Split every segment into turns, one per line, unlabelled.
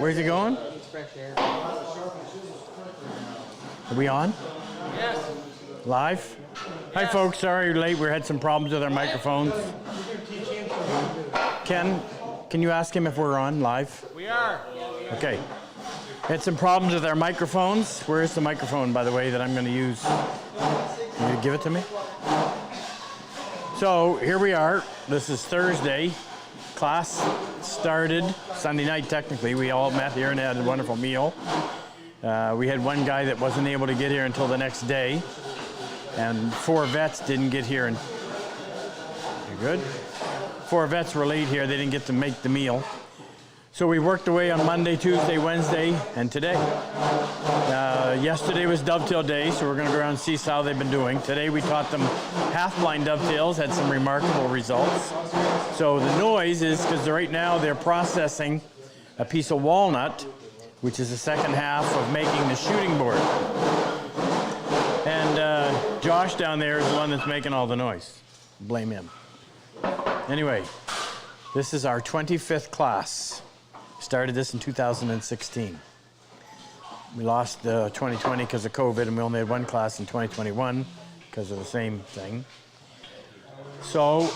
Where's he going?
It's fresh air.
Are we on?
Yes.
Live? Hi, folks. Sorry we're late. We had some problems with our microphones. Ken, can you ask him if we're on live?
We are.
Okay. Had some problems with our microphones. Where is the microphone, by the way, that I'm going to use? Can you give it to me? So here we are. This is Thursday. Class started Sunday night, technically. We all met here and had a wonderful meal. We had one guy that wasn't able to get here until the next day. And 4 vets didn't get here. You good? 4 vets were late here. They didn't get to make the meal. So we worked away on Monday, Tuesday, Wednesday, and today. Yesterday was dovetail day, so we're going to go around and see how they've been doing. Today we taught them half-blind dovetails, had some remarkable results. So the noise is because right now they're processing a piece of walnut, which is the second half of making the shooting board. And Josh down there is the one that's making all the noise. Blame him. Anyway, this is our 25th class. Started this in 2016. We lost 2020 because of COVID, and we only had 1 class in 2021 because of the same thing. So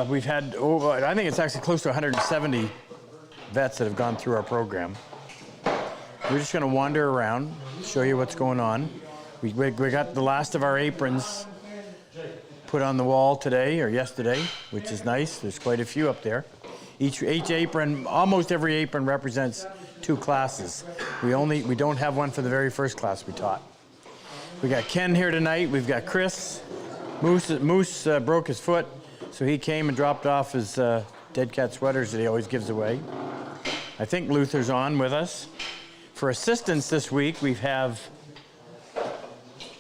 we've had, I think it's actually close to 170 vets that have gone through our program. We're just going to wander around, show you what's going on. We got the last of our aprons put on the wall today or yesterday, which is nice. There's quite a few up there. Each apron, almost every apron represents 2 classes. We don't have one for the very first class we taught. We got Ken here tonight. We've got Chris. Moose broke his foot, so he came and dropped off his dead cat sweaters that he always gives away. I think Luther's on with us. For assistance this week, we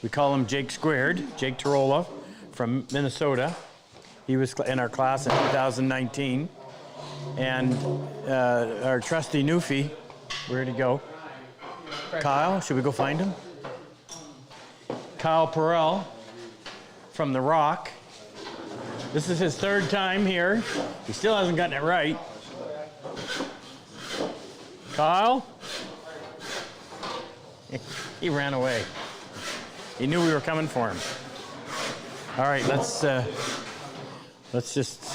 call him Jake Squared, Jake Tarola from Minnesota. He was in our class in 2019. And our trusty Newfie, where'd he go? Kyle, should we go find him? Kyle Perrell from The Rock. This is his 3rd time here. He still hasn't gotten it right. Kyle? He ran away. He knew we were coming for him. All right, let's just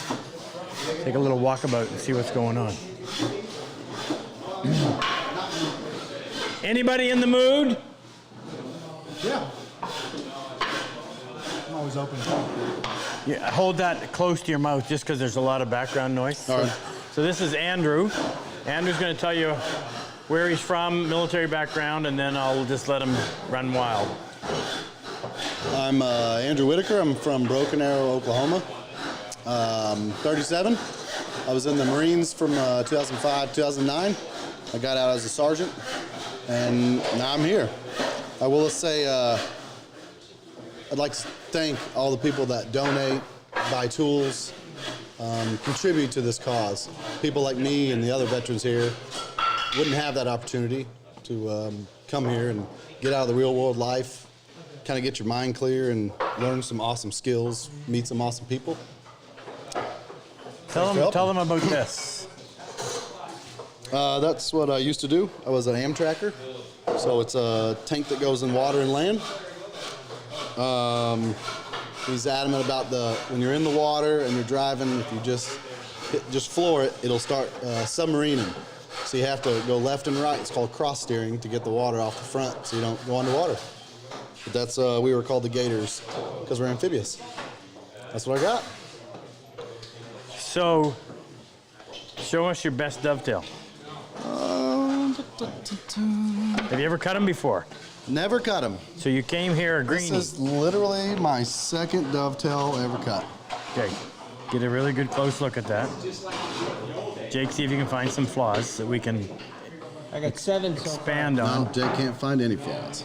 take a little walkabout and see what's going on. Anybody in the mood?
Yeah. I'm always open.
Yeah, hold that close to your mouth just because there's a lot of background noise.
All right.
So this is Andrew. Andrew's going to tell you where he's from, military background, and then I'll just let him run wild.
I'm Andrew Whitaker. I'm from Broken Arrow, Oklahoma. 37. I was in the Marines from 2005 2009. I got out as a sergeant, and now I'm here. I will say I'd like to thank all the people that donate, buy tools, contribute to this cause. People like me and the other veterans here wouldn't have that opportunity to come here and get out of the real world life, kind of get your mind clear and learn some awesome skills, meet some awesome people.
Tell them about this.
That's what I used to do. I was an Amtracker. So it's a tank that goes in water and land. He's adamant about when you're in the water and you're driving, if you just floor it, it'll start submarining. So you have to go left and right. It's called cross steering to get the water off the front so you don't go underwater. But that's, we were called the Gators because we're amphibious. That's what I got.
So, show us your best dovetail. Have you ever cut them before?
Never cut them.
So you came here a greenie.
This is literally my 2nd dovetail ever cut.
Okay, get a really good close look at that. Jake, see if you can find some flaws that we can
I got 7
expand on.
No, Jake can't find any flaws.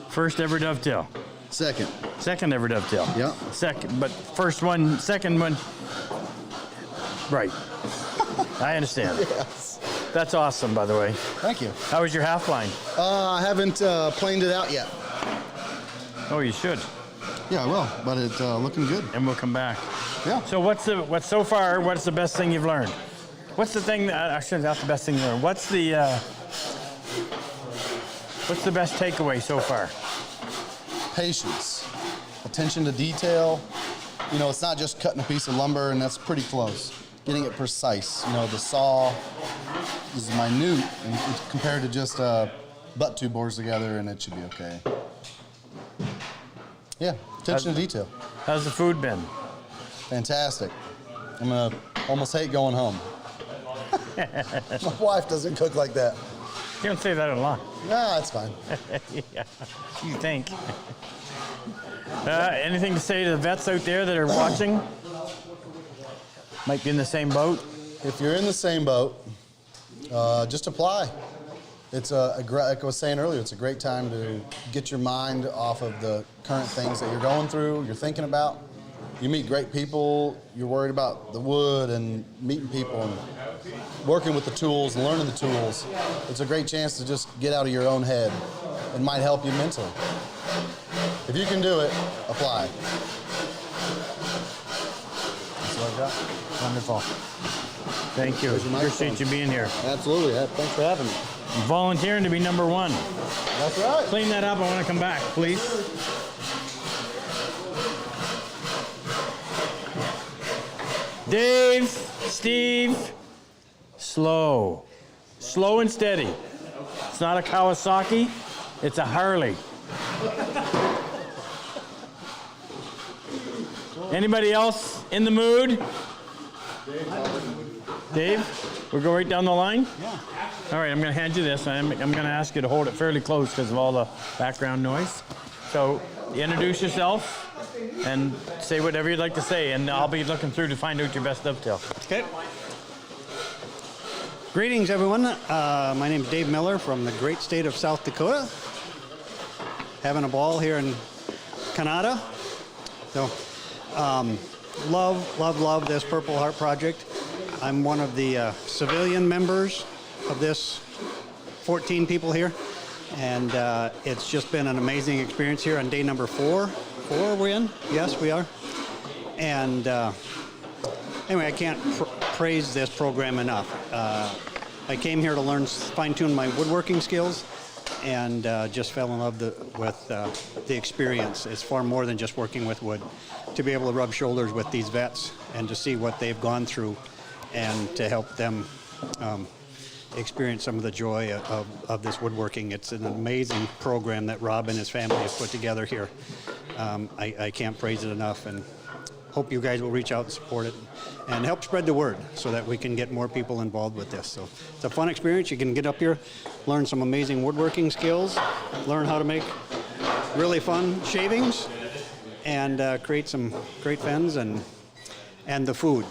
First ever dovetail.
2nd.
Second ever dovetail.
Yeah.
Second, but second one. Right. I understand.
Yes.
That's awesome, by the way.
Thank you.
How was your half line?
I haven't planed it out yet.
Oh, you should.
Yeah, I will, but it's looking good.
And we'll come back.
Yeah.
So what's so far? What's the best thing you've learned? What's the thing that I shouldn't ask the best thing you learned? What's the best takeaway so far?
Patience, attention to detail. You know, it's not just cutting a piece of lumber, and that's pretty close. Getting it precise. You know, the saw is minute compared to just butt two boards together, and it should be okay. Yeah, attention to detail.
How's the food been?
Fantastic. I'm gonna almost hate going home. My wife doesn't cook like that.
You don't say that a lot.
Nah, it's fine.
Yeah, you think. Anything to say to the vets out there that are watching? Might be in the same boat.
If you're in the same boat, just apply. It's like I was saying earlier, it's a great time to get your mind off of the current things that you're going through, you're thinking about. You meet great people, you're worried about the wood and meeting people and working with the tools and learning the tools. It's a great chance to just get out of your own head. It might help you mentally. If you can do it, apply. That's what I've got.
Wonderful. Thank you.
There's your
Appreciate
microphone.
you being here.
Absolutely. Thanks for having me.
Volunteering to be number one.
That's right.
Clean that up. I want to come back, please. Dave, Steve, slow. Slow and steady. It's not a Kawasaki, it's a Harley. Anybody else in the mood? Dave, we'll go right down the line?
Yeah.
All right, I'm going to hand you this. I'm going to ask you to hold it fairly close because of all the background noise. So introduce yourself and say whatever you'd like to say, and I'll be looking through to find out your best dovetail.
Okay. Greetings, everyone. My name is Dave Miller from the great state of South Dakota. Having a ball here in Canada. So, love this Purple Heart project. I'm one of the civilian members of this 14 people here, and it's just been an amazing experience here on day number 4. 4 we're in? Yes, we are. And anyway, I can't praise this program enough. I came here to learn, fine-tune my woodworking skills, and just fell in love with the experience. It's far more than just working with wood. To be able to rub shoulders with these vets and to see what they've gone through and to help them experience some of the joy of this woodworking. It's an amazing program that Rob and his family have put together here. I can't praise it enough, and hope you guys will reach out and support it and help spread the word so that we can get more people involved with this. So it's a fun experience. You can get up here, learn some amazing woodworking skills, learn how to make really fun shavings, and create some great fens, and the food.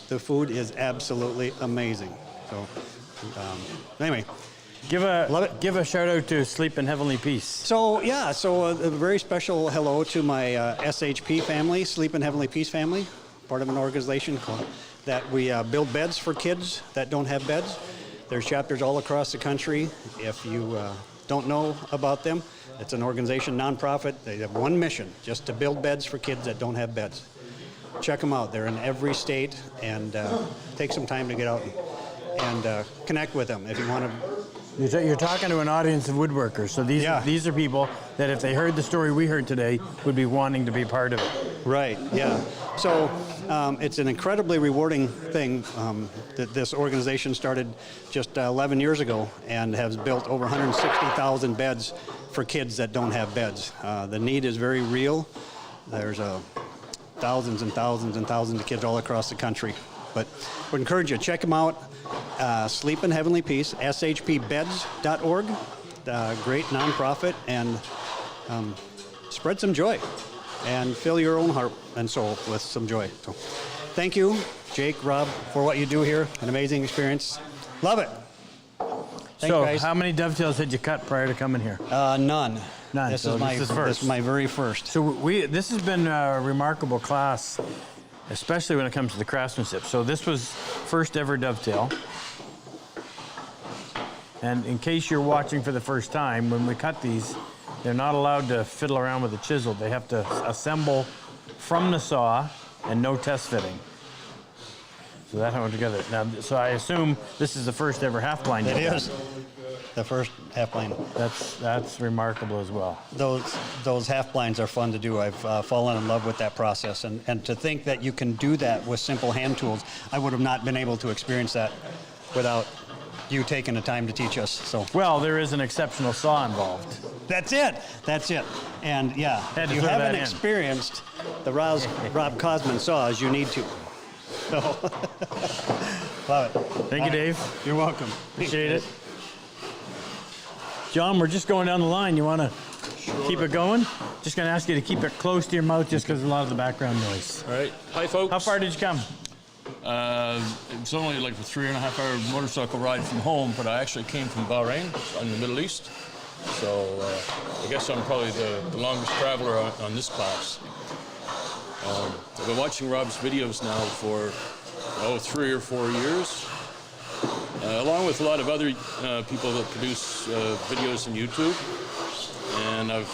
The food is absolutely amazing. So anyway.
Give a shout out to Sleep in Heavenly Peace.
So a very special hello to my SHP family, Sleep in Heavenly Peace family, part of an organization that we build beds for kids that don't have beds. There's chapters all across the country. If you don't know about them, it's an organization, nonprofit. They have one mission, just to build beds for kids that don't have beds. Check them out. They're in every state, and take some time to get out and connect with them if you want to.
You're talking to an audience of woodworkers, so these are people that if they heard the story we heard today would be wanting to be part of it.
Right, yeah. So it's an incredibly rewarding thing that this organization started just 11 years ago and has built over 160,000 beds for kids that don't have beds. The need is very real. There's thousands and thousands and thousands of kids all across the country. But I would encourage you, check them out. Sleep in Heavenly Peace, shpbeds.org. Great nonprofit, and spread some joy and fill your own heart and soul with some joy. So thank you, Jake, Rob, for what you do here. An amazing experience. Love it. Thanks,
So
guys.
how many dovetails had you cut prior to coming here?
None.
None,
This
so
is
this is
my very first.
So this has been a remarkable class, especially when it comes to the craftsmanship. So this was first ever dovetail. And in case you're watching for the first time, when we cut these, they're not allowed to fiddle around with a chisel. They have to assemble from the saw and no test fitting. So that went together. Now, so I assume this is the first ever half blind.
It is the first half blind.
That's remarkable as well.
Those half blinds are fun to do. I've fallen in love with that process, and to think that you can do that with simple hand tools, I would have not been able to experience that without you taking the time to teach us. So
Well, there is an exceptional saw involved.
that's it. And yeah,
Had to
you
throw that
haven't
in.
experienced the RobCosman saws, you need to. So, love it.
Thank you, Dave.
You're welcome.
Appreciate it. John, we're just going down the line. You want to keep it going? Just going to ask you to keep it close to your mouth just because of a lot of the background noise.
All right. Hi, folks.
How far did you come?
It's only like a 3.5 hour motorcycle ride from home, but I actually came from Bahrain in the Middle East. So I guess I'm probably the longest traveler on this class. I've been watching Rob's videos now for 3 or 4 years, along with a lot of other people that produce videos on YouTube. And I've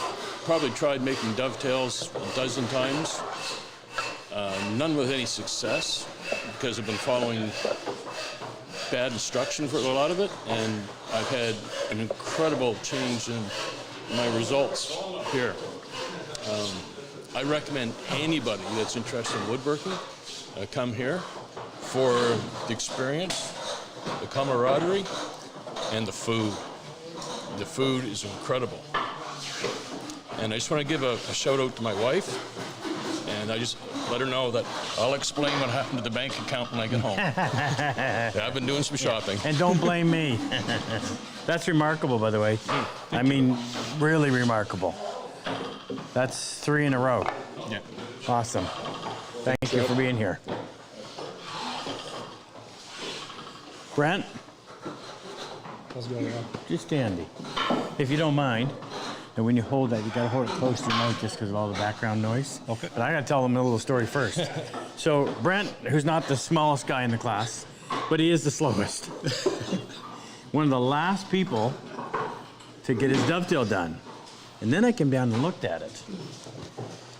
probably tried making dovetails a dozen times, none with any success, because I've been following bad instruction for a lot of it, and I've had an incredible change in my results here. I recommend anybody that's interested in woodworking come here for the experience, the camaraderie, and the food. The food is incredible. And I just want to give a shout out to my wife, and I just let her know that I'll explain what happened to the bank account when I get home. Yeah, I've been doing some shopping.
And don't blame me. That's remarkable, by the way. I mean, really remarkable. That's 3 in a row.
Yeah.
Awesome. Thank you for being here. Brent?
How's it going, Rob?
Just Andy. If you don't mind, and when you hold that, you gotta hold it close to your mouth just because of all the background noise.
Okay.
But I gotta tell them a little story first. So Brent, who's not the smallest guy in the class, but he is the slowest. One of the last people to get his dovetail done. And then I came down and looked at it.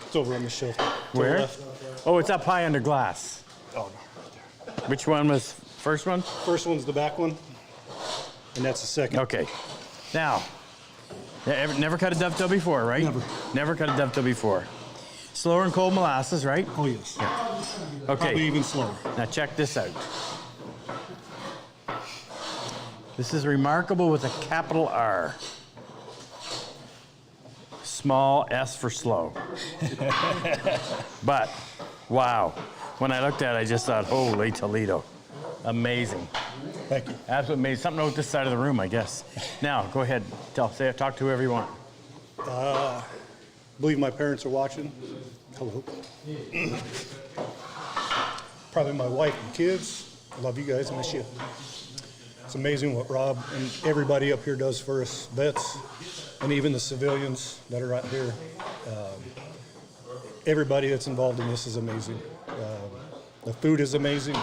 It's over on the shelf. To the
Where?
left.
Oh, it's up high under glass.
Oh, no.
Which one was first one?
First one's the back one, and that's the second.
Okay. Now, never cut a dovetail before, right?
Never.
Never cut a dovetail before. Slower and cold molasses, right?
Oh, yes.
Okay.
Probably even slower.
Now check this out. This is remarkable with a capital R. Small S for slow. But, wow. When I looked at it, I just thought, holy Toledo. Amazing.
Thank you.
Absolutely amazing. Something over this side of the room, I guess. Now, go ahead. Talk to whoever you want.
I believe my parents are watching. Hello. Probably my wife and kids. I love you guys. Miss you. It's amazing what Rob and everybody up here does for us vets, and even the civilians that are out here. Everybody that's involved in this is amazing. The food is amazing.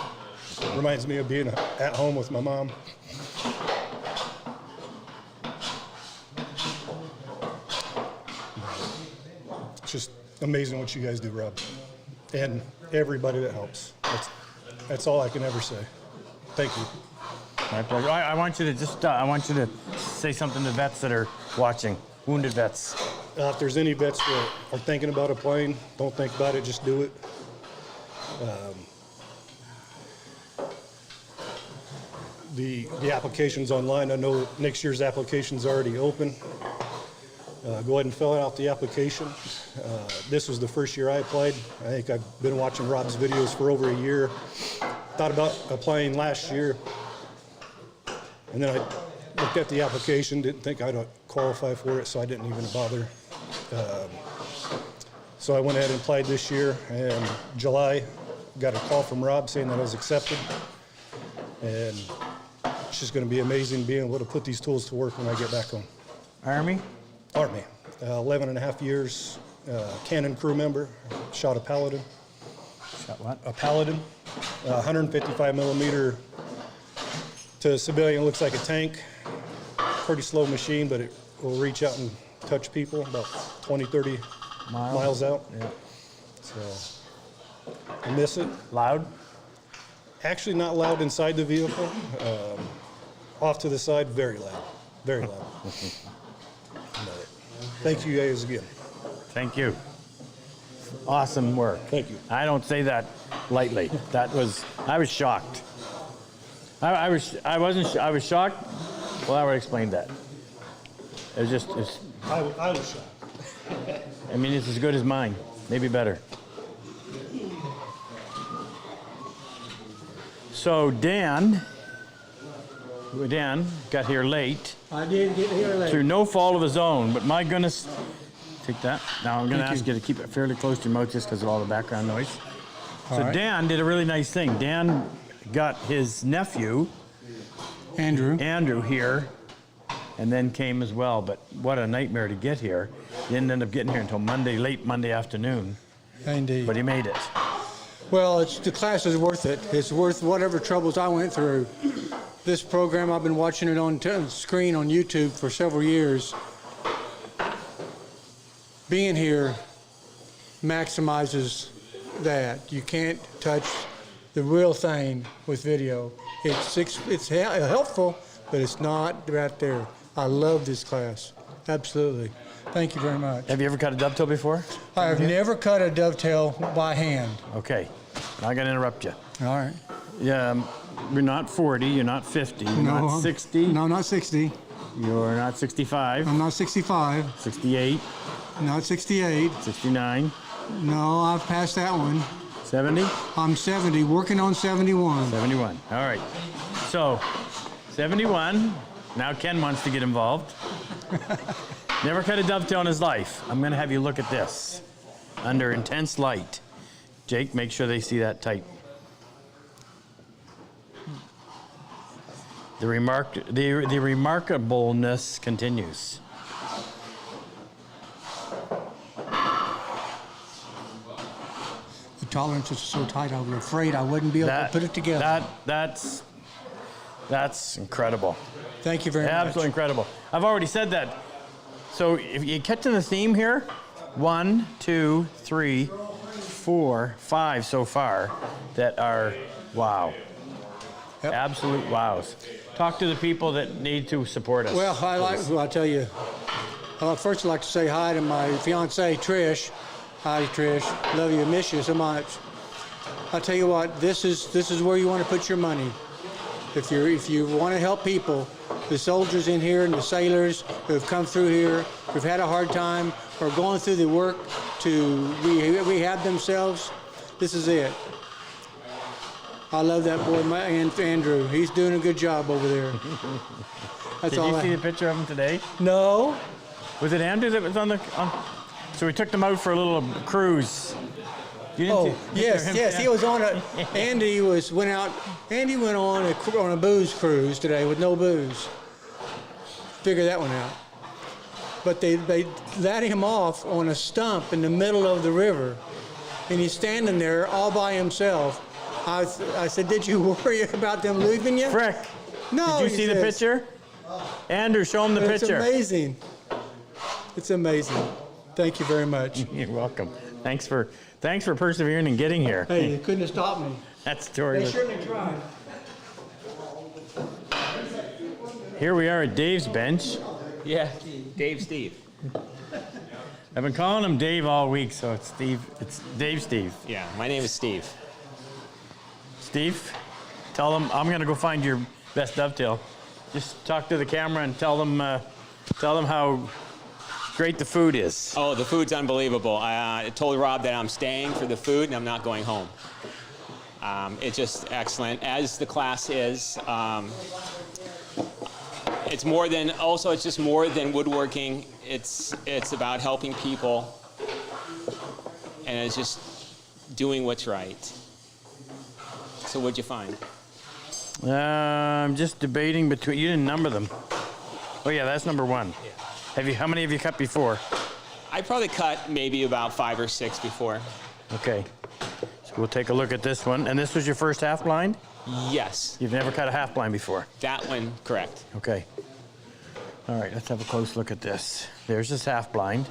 Reminds me of being at home with my mom. It's just amazing what you guys do, Rob, and everybody that helps. That's all I can ever say. Thank you.
My pleasure. I want you to I want you to say something to vets that are watching, wounded vets.
If there's any vets that are thinking about applying, don't think about it, just do it. The application's online. I know next year's application's already open. Go ahead and fill out the application. This was the first year I applied. I think I've been watching Rob's videos for over a year. Thought about applying last year, and then I looked at the application, didn't think I'd qualify for it, so I didn't even bother. So I went ahead and applied this year, and July got a call from Rob saying that I was accepted, and it's just going to be amazing being able to put these tools to work when I get back home.
Army?
Army, 11 and a half years, cannon crew member, shot a Paladin.
Shot what?
A Paladin, 155 millimeter to a civilian, looks like a tank. Pretty slow machine, but it will reach out and touch people about 20, 30 miles out.
Yeah.
So I miss it.
Loud?
Actually, not loud inside the vehicle. Off to the side, very loud. Very loud. But thank you guys again.
Thank you. Awesome work.
Thank you.
I don't say that lightly. I was shocked. I was shocked. Well, I would explain that. It was
I was shocked.
I mean, it's as good as mine, maybe better. So Dan got here late
I did get here late.
through no fault of his own, but my goodness, take that. Now I'm going to ask you to keep it fairly close to your mouth just because of all the background noise. So
right.
Dan did a really nice thing. Dan got his nephew, Andrew here, and then came as well. But what a nightmare to get here. He didn't end up getting here until late Monday afternoon,
Indeed.
but he made it.
Well, the class is worth it. It's worth whatever troubles I went through. This program, I've been watching it on screen on YouTube for several years. Being here maximizes that. You can't touch the real thing with video. It's helpful, but it's not right there. I love this class. Absolutely. Thank you very much.
Have you ever cut a dovetail before?
I have never cut a dovetail by hand.
Okay. Now I'm going to interrupt you.
All right.
Yeah, you're not 40, you're not 50, you're not 60,
No, not 60.
you're not 65,
I'm not 65.
68,
Not 68.
69,
No, I've passed that one.
70,
I'm 70, working on 71.
71. All right. So, 71. Now Ken wants to get involved. Never cut a dovetail in his life. I'm going to have you look at this under intense light. Jake, make sure they see that tight. The remarkableness continues.
The tolerances are so tight, I was afraid I wouldn't be able to put it together.
That's incredible.
Thank you very much.
Absolutely incredible. I've already said that. So if you catch in the theme here, 1, 2, 3, 4, 5 so far that are wow.
Yep.
Absolute wows. Talk to the people that need to support us.
Well, I'll tell you. First, I'd like to say hi to my fiancée, Trish. Hi, Trish. Love you. Miss you so much. I'll tell you what. This is where you want to put your money. If you want to help people, the soldiers in here and the sailors who have come through here, who've had a hard time, or going through the work to rehab themselves, this is it. I love that boy, Andrew. He's doing a good job over there. That's
Did
all
you see the picture of him today?
No.
Was it Andrew that was on the? So we took them out for a little cruise. You didn't
Yes. He was on a. Andy went on a booze cruise today with no booze. Figure that one out. But they let him off on a stump in the middle of the river, and he's standing there all by himself. I said, "Did you worry about them leaving you?"
Frick.
No.
Did you see the picture? Andrew, show him the picture.
It's amazing. It's amazing. Thank you very much.
You're welcome. Thanks for persevering and getting here.
Hey, you couldn't have stopped me.
That's
They
terrific.
certainly tried.
Here we are at Dave's bench.
Yeah, Dave Steve.
I've been calling him Dave all week, so it's Steve. It's Dave Steve.
Yeah, my name is Steve.
Steve, tell them I'm gonna go find your best dovetail. Just talk to the camera and tell them how great the food is.
Oh, the food's unbelievable. I told Rob that I'm staying for the food and I'm not going home. It's just excellent, as the class is. It's just more than woodworking. It's about helping people, and it's just doing what's right. So what'd you find?
I'm just debating between. You didn't number them. Oh yeah, that's number 1. Yeah. How many have you cut before?
I probably cut maybe about 5 or 6 before.
Okay. So we'll take a look at this one. And this was your first half blind?
Yes,
You've never cut a half blind before?
that one, correct.
Okay. All right, let's have a close look at this. There's this half blind.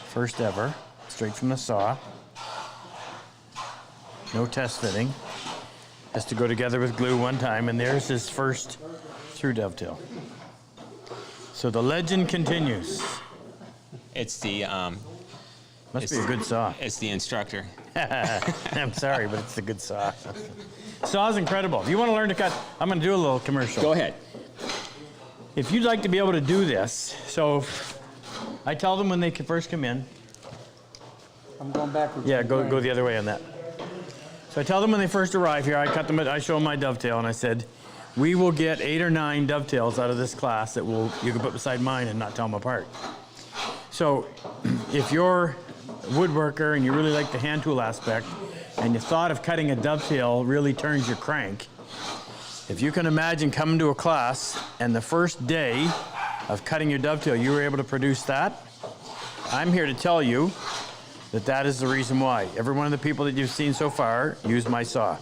First ever, straight from the saw. No test fitting. Has to go together with glue one time, and there's his first through dovetail. So the legend continues.
It's the
Must be a good saw.
it's the instructor.
I'm sorry, but it's a good saw. Saw's incredible. If you want to learn to cut, I'm going to do a little commercial.
Go ahead.
If you'd like to be able to do this, so I tell them when they first come in.
I'm going backwards.
Yeah, go the other way on that. So I tell them when they first arrive here, I show them my dovetail, and I said, we will get 8 or 9 dovetails out of this class that you can put beside mine and not tell them apart. So if you're a woodworker and you really like the hand tool aspect, and the thought of cutting a dovetail really turns your crank, if you can imagine coming to a class and the first day of cutting your dovetail, you were able to produce that, I'm here to tell you that is the reason why. Every one of the people that you've seen so far used my saw.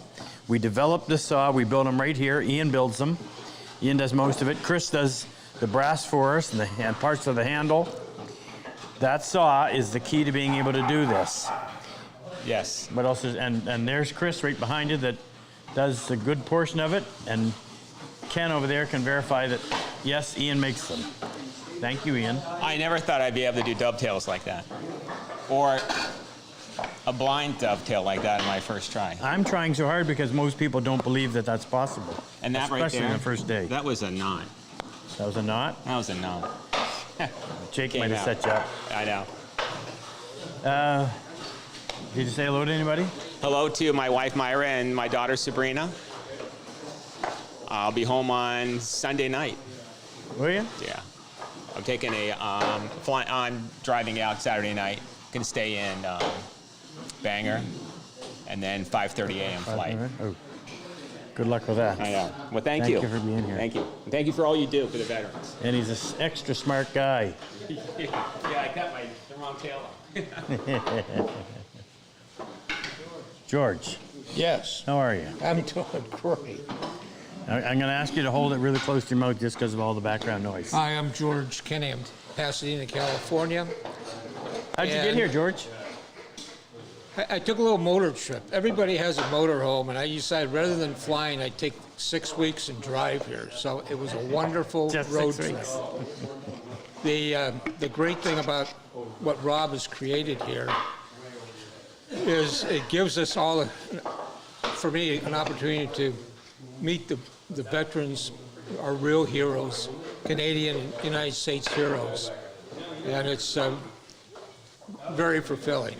We developed this saw, we build them right here. Ian builds them. Ian does most of it. Chris does the brass for us and parts of the handle. That saw is the key to being able to do this.
Yes.
What else is, and there's Chris right behind you that does a good portion of it, and Ken over there can verify that, yes, Ian makes them. Thank you, Ian.
I never thought I'd be able to do dovetails like that. Or a blind dovetail like that in my first try.
I'm trying so hard because most people don't believe that that's possible.
And that right there,
especially on the first day.
that was a knot.
That was a knot.
That was a knot.
Jake
Came
might have
out.
set you up.
I know.
Did you say hello to anybody?
Hello to my wife Myra and my daughter Sabrina. I'll be home on Sunday night.
Will you?
Yeah. I'm taking I'm driving out Saturday night. Gonna stay in Bangor, and then 5:30 a.m. flight.
Oh, good luck with that.
I know. Well, thank
Thank
you.
you for being here.
Thank you. And thank you for all you do for the veterans.
And he's an extra smart guy.
Yeah, I cut the wrong tail off.
George,
Yes,
how are you?
I'm doing great.
I'm going to ask you to hold it really close to your mouth just because of all the background noise.
Hi, I'm George Kenny. I'm Pasadena, California.
How'd you get
and-
here, George?
I took a little motor trip. Everybody has a motor home, and I decided rather than flying, I'd take 6 weeks and drive here. So it was a wonderful
Just
road
6
trip.
weeks.
The great thing about what Rob has created here is it gives us all, for me, an opportunity to meet the veterans, our real heroes, Canadian and United States heroes, and it's very fulfilling.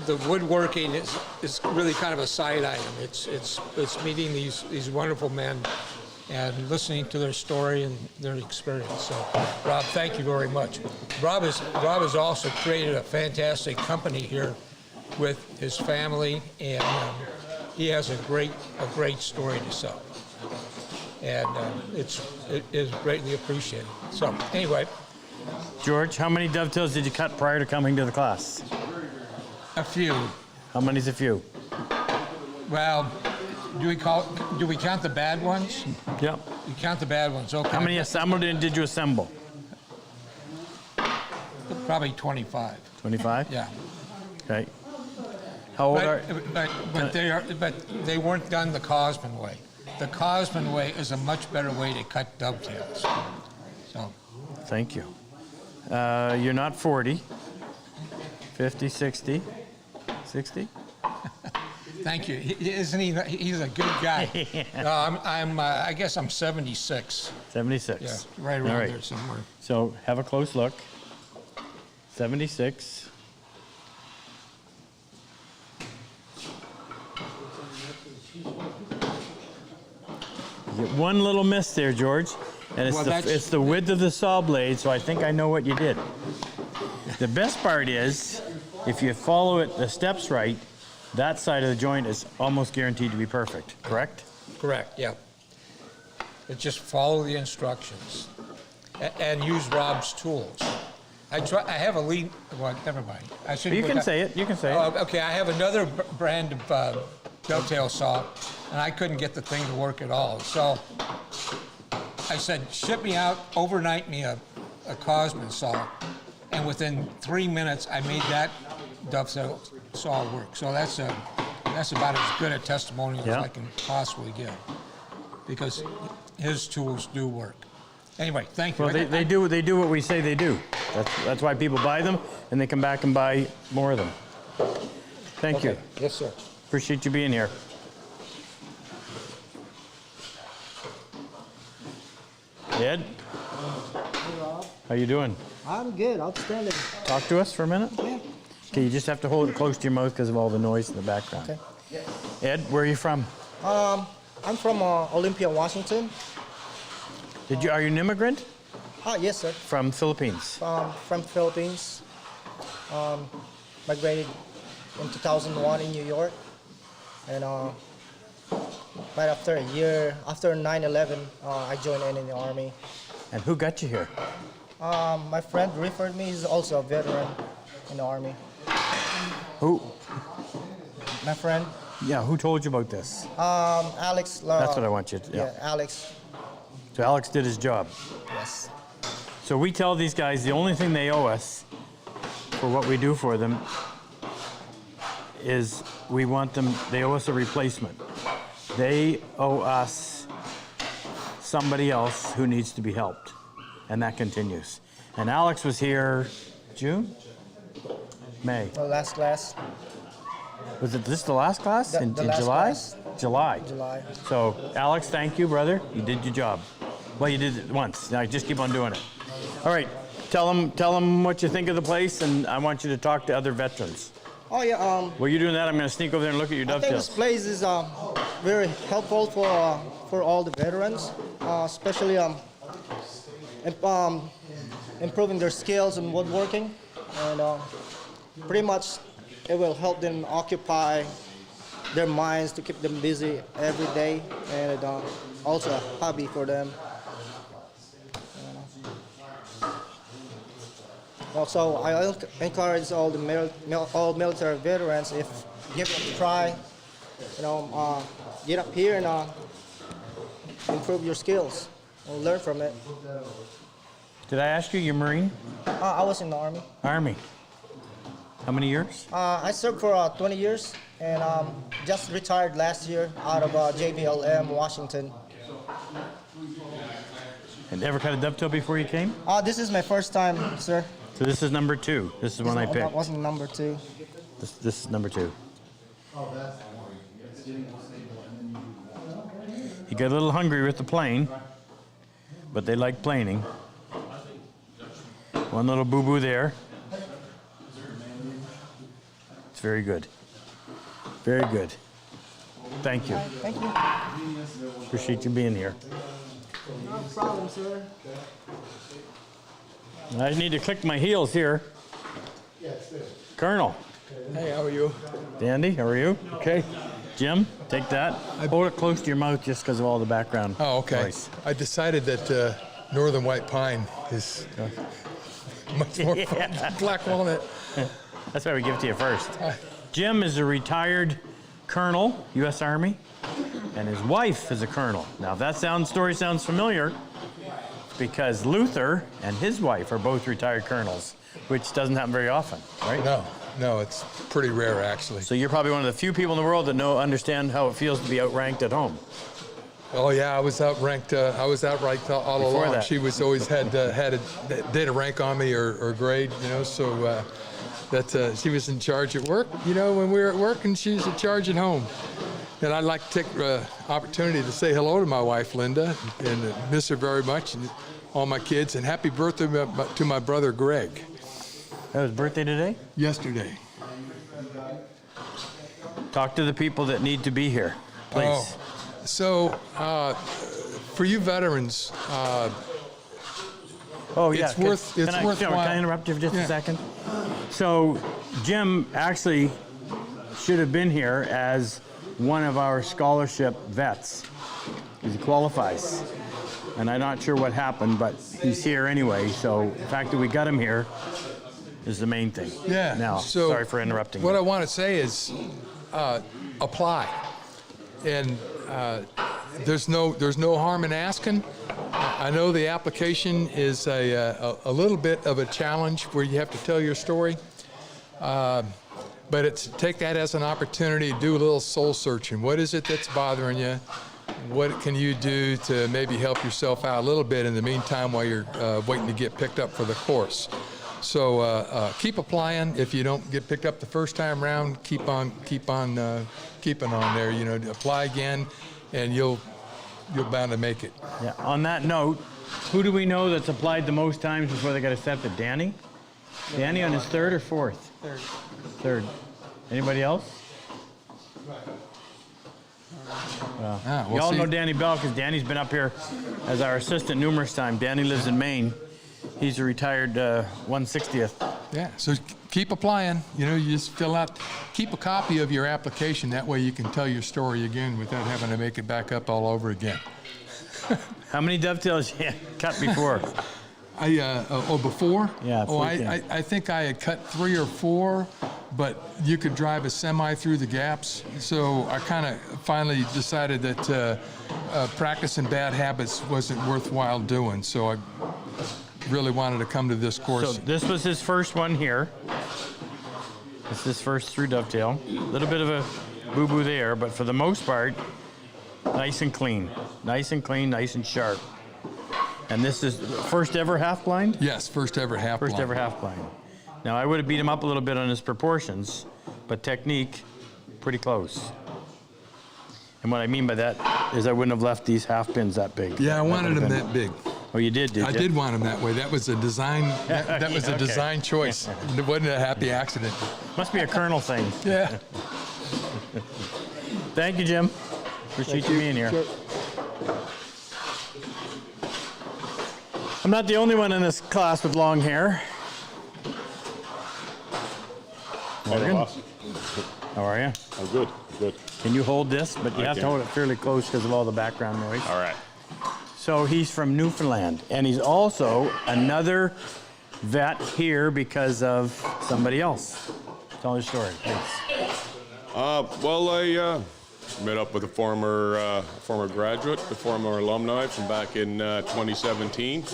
The woodworking is really kind of a side item. It's meeting these wonderful men and listening to their story and their experience. So, Rob, thank you very much. Rob has also created a fantastic company here with his family, and he has a great story to sell, and it is greatly appreciated. So, anyway,
George, how many dovetails did you cut prior to coming to the class?
a few.
How many's a few?
Well, do we count the bad ones?
Yep.
You count the bad ones. Okay.
How many assembled and did you assemble?
Probably 25.
25?
Yeah.
Okay. How old are
But they weren't done the Cosman way. The Cosman way is a much better way to cut dovetails. So,
Thank you. You're not 40. 50, 60. 60?
thank you. Isn't he? He's a good guy. No, I guess I'm 76.
76.
Yeah, right around
All right.
there somewhere.
So have a close look. 76. You get one little miss there, George, and it's,
Well,
it's the width of the saw blade, so I think I know what you did. The best part is, if you follow it, the steps right, that side of the joint is almost guaranteed to be perfect, correct?
Correct. Yeah. But just follow the instructions and use Rob's tools. I have a lead. Well, never mind. I shouldn't
You
put
can
that-
say it, you can say it.
Oh, okay, I have another brand of dovetail saw, and I couldn't get the thing to work at all. So I said, ship me out, overnight me a Cosman saw, and within 3 minutes, I made that dovetail saw work. So that's that's about as good a testimony as
Yeah.
I can possibly give, because his tools do work. Anyway, thank you.
Well, they do what we say they do. That's why people buy them, and they come back and buy more of them. Thank you.
Yes, sir.
Appreciate you being here. Ed, how you doing?
I'm good, outstanding.
Talk to us for a minute.
Yeah.
Okay, you just have to hold it close to your mouth because of all the noise in the background.
Okay.
Ed, where are you from?
I'm from Olympia, Washington.
Are you an immigrant?
Yes, sir.
From Philippines.
From Philippines. Migrated in 2001 in New York. And right after a year, after 9/11, I joined in the Army.
And who got you here?
My friend referred me. He's also a veteran in the Army.
Who?
My friend,
Yeah, who told you about this?
Alex.
That's what I want you to.
Yeah, Alex.
So Alex did his job.
Yes.
So we tell these guys the only thing they owe us for what we do for them is they owe us a replacement. They owe us somebody else who needs to be helped. And that continues. And Alex was here June? May.
The last class.
Was it this the last class?
The
in
last
July?
class.
July.
July.
So, Alex, thank you, brother. You did your job. Well, you did it once. Now just keep on doing it. All right. Tell them what you think of the place, and I want you to talk to other veterans.
Oh yeah.
While you're doing that, I'm going to sneak over there and look at your
I think this
dovetails.
place is very helpful for all the veterans, especially improving their skills in woodworking, and pretty much it will help them occupy their minds to keep them busy every day, and also a hobby for them. Also, I encourage all the all military veterans, if give it a try, get up here and improve your skills and learn from it.
Did I ask you, you're Marine?
I was in the Army.
Army. How many years?
I served for 20 years and just retired last year out of JBLM, Washington.
And ever cut a dovetail before you came?
This is my first time, sir.
So this is number 2. This is one I
That
picked.
wasn't number 2.
This is number 2. He got a little hungry with the plane, but they like planing. One little boo-boo there. It's very good. Very good. Thank you.
Thank you.
Appreciate you being here.
No problem, sir.
I need to click my heels here. Colonel.
Hey, how are you?
Dandy, how are you? Okay. Jim, take that. Hold it close to your mouth just because of all the background
Oh, okay.
noise.
I decided that Northern White Pine is much more fun than Black Walnut.
That's why we give it to you first. Jim is a retired colonel, U.S. Army, and his wife is a colonel. Now, if that story sounds familiar, because Luther and his wife are both retired colonels, which doesn't happen very often, right?
No, it's pretty rare actually.
So you're probably one of the few people in the world that understand how it feels to be outranked at home.
Oh yeah, I was outranked. All
Before
along.
that.
She was always had a data rank on me or grade, So that she was in charge at work, when we were at work, and she's in charge at home. And I'd like to take the opportunity to say hello to my wife, Linda, and miss her very much, and all my kids, and happy birthday to my brother, Greg.
That was birthday today?
Yesterday.
Talk to the people that need to be here, please.
Oh, so for you veterans,
It's
worthwhile.
Can I interrupt you for just
Yeah.
a second? So Jim actually should have been here as one of our scholarship vets. He qualifies. And I'm not sure what happened, but he's here anyway. So the fact that we got him here is the main thing.
Yeah.
Now,
so
sorry for interrupting
What
you.
I want to say is apply. And there's no harm in asking. I know the application is a little bit of a challenge where you have to tell your story. But take that as an opportunity to do a little soul searching. What is it that's bothering you? What can you do to maybe help yourself out a little bit in the meantime while you're waiting to get picked up for the course? So keep applying. If you don't get picked up the first time around, keep on keeping on there. You know, apply again, and you're bound to make it.
Yeah. On that note, who do we know that's applied the most times before they got accepted? Danny? Danny on his third or fourth? Third. Anybody else?
We'll
you all
see.
know Danny Bell because Danny's been up here as our assistant numerous times. Danny lives in Maine. He's a retired 160th.
Yeah, so keep applying. You know, you just fill out, keep a copy of your application. That way you can tell your story again without having to make it back up all over again.
How many dovetails you cut before?
Before?
Yeah.
I think I had cut 3 or 4, but you could drive a semi through the gaps. So I kind of finally decided that practicing bad habits wasn't worthwhile doing. So I really wanted to come to this course.
So this was his first one here. This is his first through dovetail. A little bit of a boo-boo there, but for the most part, nice and clean. Nice and clean, nice and sharp. And this is first ever half blind?
Yes, first ever half blind.
First ever half blind. Now, I would have beat him up a little bit on his proportions, but technique, pretty close. And what I mean by that is I wouldn't have left these half pins that big.
Yeah, I wanted them that big.
Oh, you did you?
I did want them that way. That was a design. That was a design choice. It wasn't a happy accident.
Must be a Colonel thing.
Yeah.
Thank you, Jim. Appreciate you being here.
Sure.
I'm not the only one in this class with long hair. Morgan, how are you?
I'm good. Good.
Can you hold this? But you have to hold it fairly close because of all the background noise.
All right.
So he's from Newfoundland, and he's also another vet here because of somebody else. Tell your story, please.
Well, I met up with a former graduate, a former alumni from back in 2017,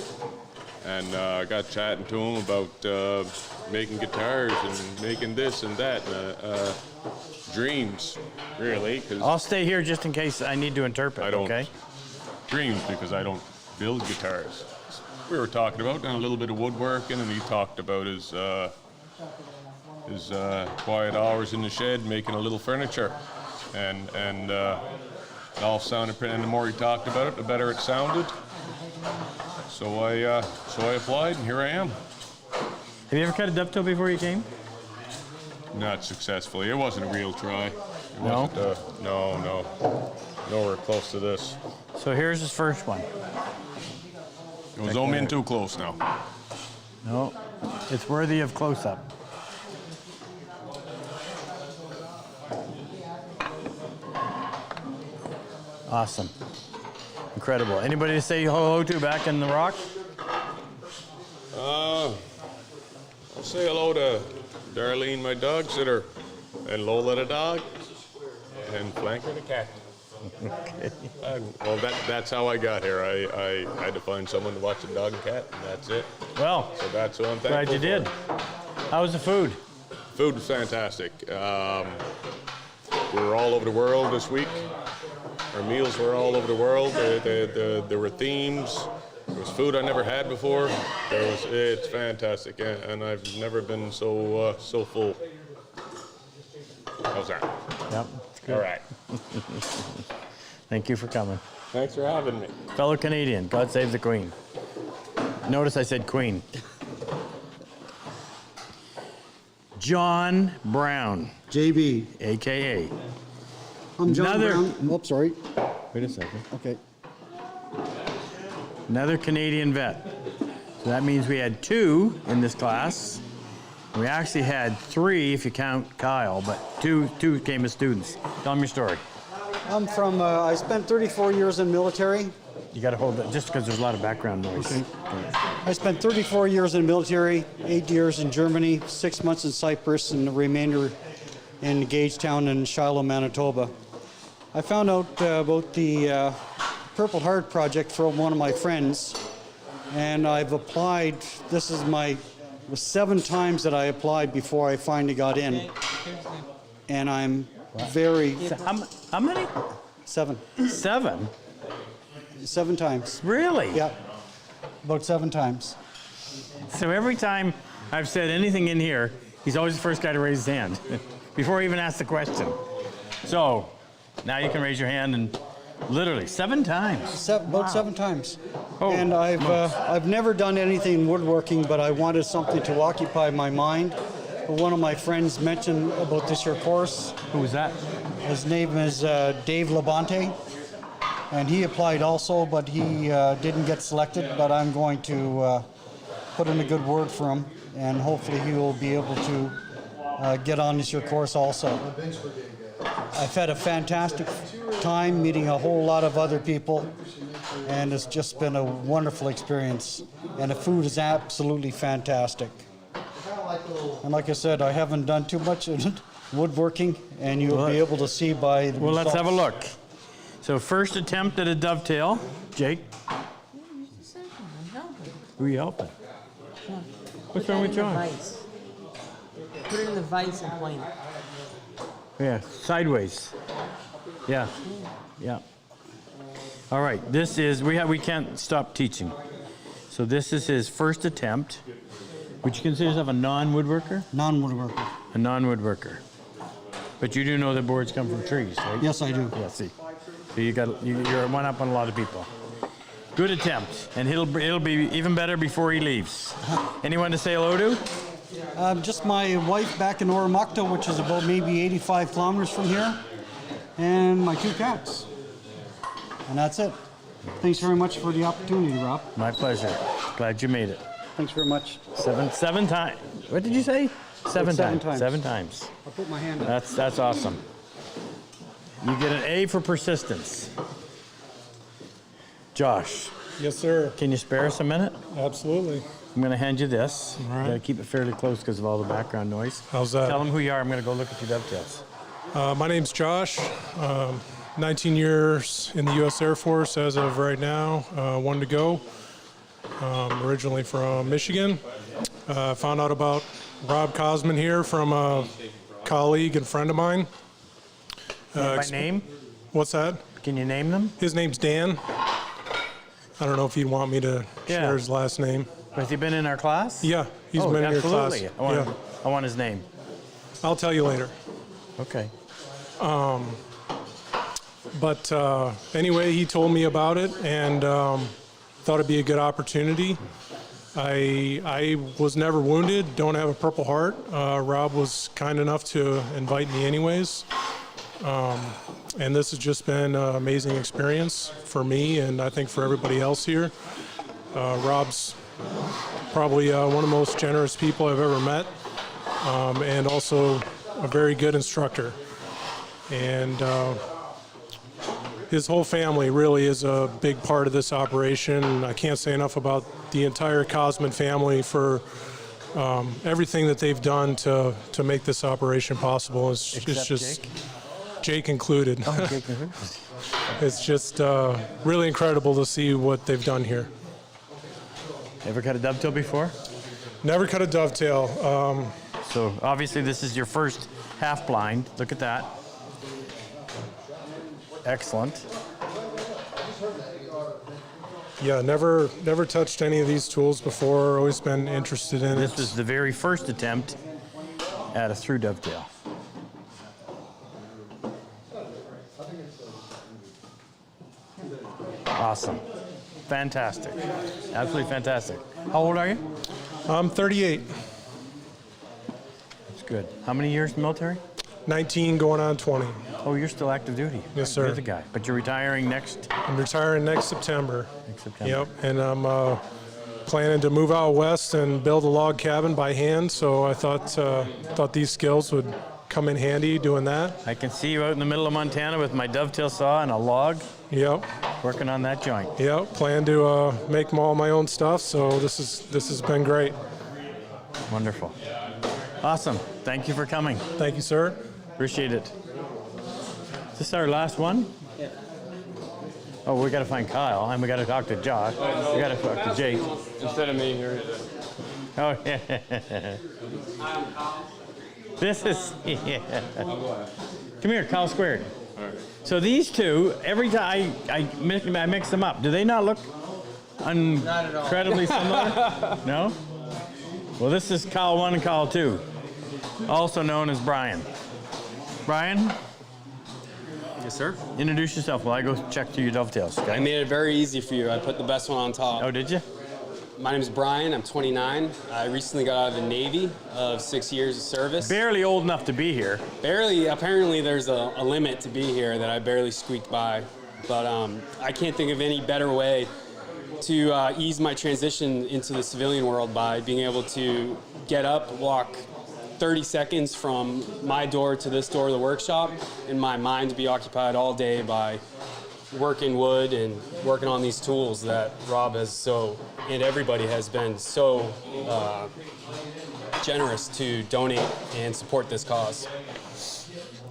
and I got chatting to him about making guitars and making this and that, dreams, really. 'Cause
I'll stay here just in case I need to interpret.
I don't.
Okay.
Dreams because I don't build guitars. We were talking about a little bit of woodworking, and he talked about his quiet hours in the shed making a little furniture, and it all sounded pretty. And the more he talked about it, the better it sounded. So I applied, and here I am.
Have you ever cut a dovetail before you came?
Not successfully. It wasn't a real try. It
No?
wasn't, no. Nowhere close to this.
So here's his first one.
Don't zoom in too close now.
No, it's worthy of close-up. Awesome. Incredible. Anybody to say hello to back in the rock?
I'll say hello to Darlene, my dog sitter, and Lola the dog, and Flanker the cat.
Okay.
Well, that's how I got here. I had to find someone to watch the dog and cat, and that's it.
Well,
So that's who I'm thankful
glad you did. How was the food?
Food was fantastic. We were all over the world this week. Our meals were all over the world. There were themes. There was food I never had before. It's fantastic, and I've never been so full. How's that?
Yep. It's good.
All right.
Thank you for coming.
Thanks for having me.
Fellow Canadian, God save the Queen. Notice I said Queen. John Brown,
JB.
AKA.
I'm John
Another-
Brown. Oops, sorry.
Wait a second.
Okay.
Another Canadian vet. So that means we had 2 in this class. We actually had 3 if you count Kyle, but two came as students. Tell them your story.
I'm from, I spent 34 years in the military.
You got to hold that just because there's a lot of background noise.
Okay. I spent 34 years in the military, 8 years in Germany, 6 months in Cyprus, and the remainder in Gagetown and Shiloh, Manitoba. I found out about the Purple Heart project from one of my friends, and I've applied. This is was 7 times that I applied before I finally got in. and I'm very
How many?
7.
7?
7 times.
Really?
Yeah, about 7 times.
So every time I've said anything in here, he's always the first guy to raise his hand before he even asks the question. So now you can raise your hand and literally 7 times.
About 7 times.
Oh,
And I've never done anything woodworking, but I wanted something to occupy my mind. One of my friends mentioned about this year course.
Who was that?
His name is Dave Labonte, and he applied also, but he didn't get selected. But I'm going to put in a good word for him, and hopefully he will be able to get on this year course also. I've had a fantastic time meeting a whole lot of other people, and it's just been a wonderful experience. And the food is absolutely fantastic. And like I said, I haven't done too much woodworking, and you'll be able to see by the
Well, let's have a
results.
look. So first attempt at a dovetail. Jake, who are you helping? What's wrong with John?
Vise. Put it in the vise and point it.
Yeah, sideways. Yeah, yeah. All right, this is, we can't stop teaching. So this is his first attempt. Would you consider yourself a non-woodworker?
Non-woodworker.
A non-woodworker. But you do know that boards come from trees, right?
Yes, I do.
Yeah, see. So you're one up on a lot of people. Good attempt, and it'll be even better before he leaves. Anyone to say hello to?
Just my wife back in Oromocto, which is about maybe 85 kilometers from here, and my 2 cats. And that's it. Thanks very much for the opportunity, Rob.
My pleasure. Glad you made it.
Thanks very much.
7 times. What did you say? 7
7
times.
times.
7 times.
I'll put my hand up.
That's awesome. You get an A for persistence. Josh.
Yes, sir.
Can you spare us a minute?
Absolutely.
I'm going to hand you this.
All right.
You got to keep it fairly close because of all the background noise.
How's that?
Tell them who you are. I'm going to go look at your dovetails.
My name's Josh. 19 years in the U.S. Air Force as of right now. 1 to go. Originally from Michigan. Found out about Rob Cosman here from a colleague and friend of mine.
By name?
What's that?
Can you name them?
His name's Dan. I don't know if you'd want me to share his last name.
Has he been in our class?
Yeah, he's been in your class.
Absolutely. I want his name.
I'll tell you later.
Okay.
But anyway, he told me about it and thought it'd be a good opportunity. I was never wounded, don't have a Purple Heart. Rob was kind enough to invite me anyways. And this has just been an amazing experience for me and I think for everybody else here. Rob's probably one of the most generous people I've ever met, and also a very good instructor. And his whole family really is a big part of this operation. I can't say enough about the entire Cosman family for everything that they've done to make this operation possible. It's just Jake included.
Oh, Jake included.
It's just really incredible to see what they've done here.
Ever cut a dovetail before?
Never cut a dovetail.
So obviously this is your first half blind. Look at that. Excellent.
Yeah, never touched any of these tools before. Always been interested in it.
This is the very first attempt at a through dovetail. Awesome. Fantastic. Absolutely fantastic. How old are you?
I'm 38.
That's good. How many years in the military?
19 going on 20.
Oh, you're still active duty.
Yes, sir.
You're the guy. But you're retiring next?
I'm retiring next September.
Next September.
Yep, and I'm planning to move out west and build a log cabin by hand, so I thought these skills would come in handy doing that.
I can see you out in the middle of Montana with my dovetail saw and a log.
Yep.
Working on that joint.
Yep, plan to make all my own stuff, so this has been great.
Wonderful. Awesome. Thank you for coming.
Thank you, sir.
Appreciate it. Is this our last one?
Yeah.
Oh, we got to find Kyle, and we got to talk to Josh. We got to talk to Jake.
Instead of me here.
Oh, yeah. This is, yeah. Come here, Kyle Squared. So these two, every time I mix them up, do they not look incredibly similar? No? Well, this is Kyle 1 and Kyle 2, also known as Brian. Brian?
Yes, sir.
Introduce yourself while I go check through your dovetails, okay?
I made it very easy for you. I put the best one on top.
Oh, did you?
My name is Brian. I'm 29. I recently got out of the Navy of 6 years of service.
Barely old enough to be here.
Barely. Apparently, there's a limit to be here that I barely squeaked by. But I can't think of any better way to ease my transition into the civilian world by being able to get up, walk 30 seconds from my door to this door of the workshop, and my mind to be occupied all day by working wood and working on these tools that Rob has and everybody has been so generous to donate and support this cause.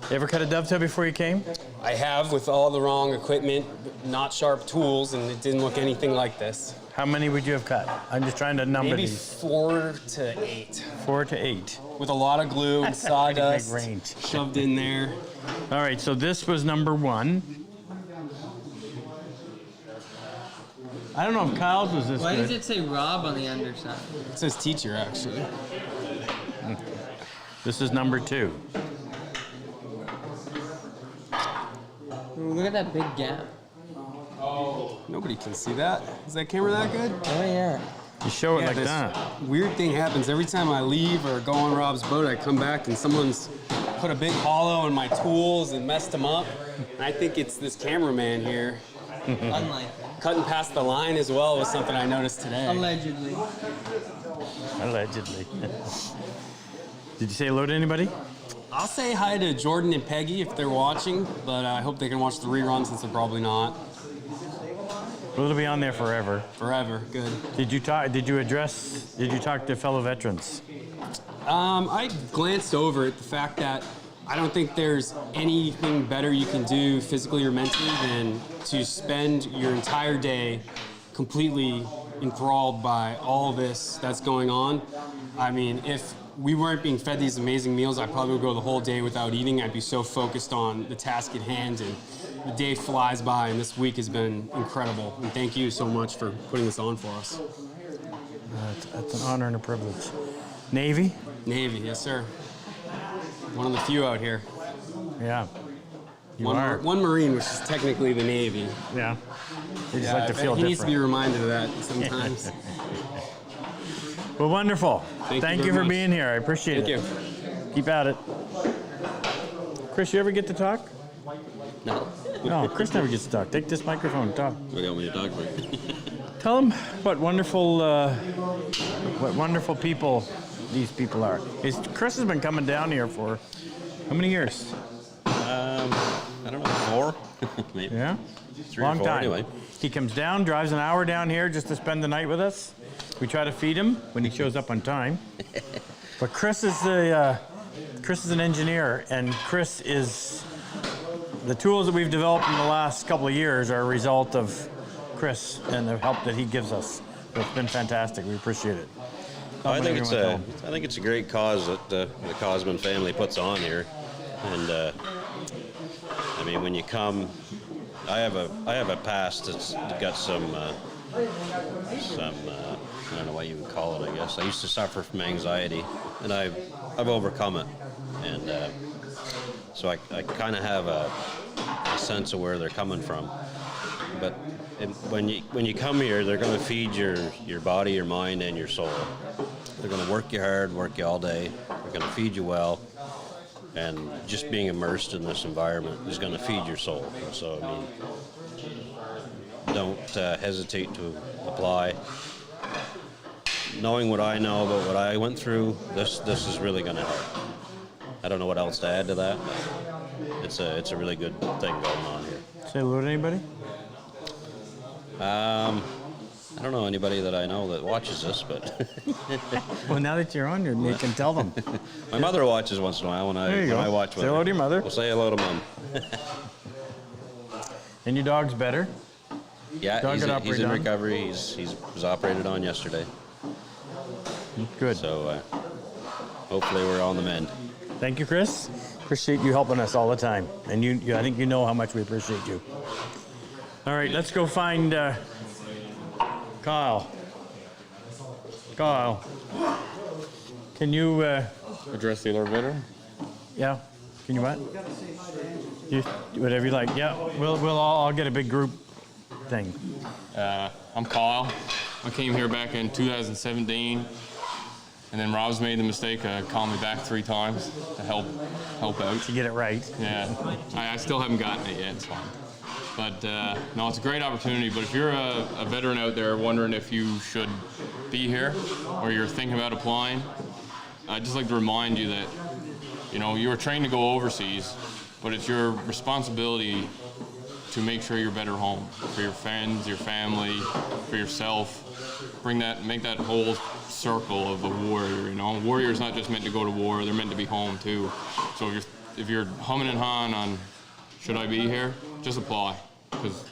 You ever cut a dovetail before you came?
I have, with all the wrong equipment, not sharp tools, and it didn't look anything like this.
How many would you have cut? I'm just trying to number
Maybe
these.
4 to 8.
4 to 8.
With a lot of glue and
That's a pretty big
sawdust
range.
shoved in there.
All right, so this was number 1. I don't know if Kyle's was this
Why
good.
does it say Rob on the underside?
It says teacher, actually.
This is number 2.
Ooh, look at that big gap.
Nobody can see that. Is that camera that good?
Oh, yeah.
You show it like
this
that.
Weird thing happens every time I leave or go on Rob's boat. I come back and someone's put a big hollow in my tools and messed them up. And I think it's this cameraman here.
Unlikely.
Cutting past the line as well was something I noticed today.
Allegedly.
Allegedly. Did you say hello to anybody?
I'll say hi to Jordan and Peggy if they're watching, but I hope they can watch the rerun since they're probably not.
Well, it'll be on there forever.
Forever, good.
Did you talk to fellow veterans?
I glanced over at the fact that I don't think there's anything better you can do physically or mentally than to spend your entire day completely enthralled by all this that's going on. I mean, if we weren't being fed these amazing meals, I probably would go the whole day without eating. I'd be so focused on the task at hand, and the day flies by, and this week has been incredible. And thank you so much for putting this on for us.
That's an honor and a privilege. Navy?
Navy, yes, sir. One of the few out here.
Yeah.
One Marine, which is technically the Navy.
Yeah. They just like to feel
he needs to be
different.
reminded of that sometimes.
Well, wonderful.
Thank you
you
very
for
much.
being here. I appreciate
Thank
it.
you.
Keep at it. Chris, you ever get to talk?
No.
No, Chris never gets to talk. Take this microphone and talk.
What do you want me to talk about?
Tell them what wonderful people these people are. Chris has been coming down here for how many years?
I don't know, 4? Maybe.
Yeah?
3
Long
or 4
time.
anyway.
He comes down, drives an hour down here just to spend the night with us. We try to feed him when he shows up on time. But Chris is an engineer, and Chris is the tools that we've developed in the last couple of years are a result of Chris and the help that he gives us. So it's been fantastic. We appreciate it.
I think it's a great cause that the Cosman family puts on here, and I mean, when you come, I have a past that's got some I don't know what you would call it. I guess I used to suffer from anxiety, and I've overcome it, and so I kind of have a sense of where they're coming from. But when you come here, they're going to feed your body, your mind, and your soul. They're going to work you hard, work you all day. They're going to feed you well, and just being immersed in this environment is going to feed your soul. So I mean, don't hesitate to apply. Knowing what I know about what I went through, this is really going to help. I don't know what else to add to that, but it's a really good thing going on here.
Say hello to anybody?
I don't know anybody that I know that watches this, but
Well, now that you're on here, you can tell them.
my mother watches once in a while when
There you go.
I watch with
Say hello
her.
to your mother.
We'll say hello to Mom.
And your dog's better?
Yeah,
Dog
he's
got
in
operated on?
recovery. He was operated on yesterday.
Good.
So hopefully we're on the mend.
Thank you, Chris. Appreciate you helping us all the time. And I think you know how much we appreciate you. All right, let's go find Kyle. Kyle, can you
address the elevator?
Yeah. Can you what? You, whatever you like. Yeah. We'll all get a big group thing.
I'm Kyle. I came here back in 2017, and then Rob's made the mistake of calling me back 3 times to help out.
To get it right.
Yeah. I still haven't gotten it yet. It's fine. But no, it's a great opportunity. But if you're a veteran out there wondering if you should be here or you're thinking about applying, I'd just like to remind you that, you know, you were trained to go overseas, but it's your responsibility to make sure you're better home for your friends, your family, for yourself. Make that whole circle of a warrior. You know, warriors not just meant to go to war; they're meant to be home too. So if you're humming and hawing on, should I be here? Just apply, because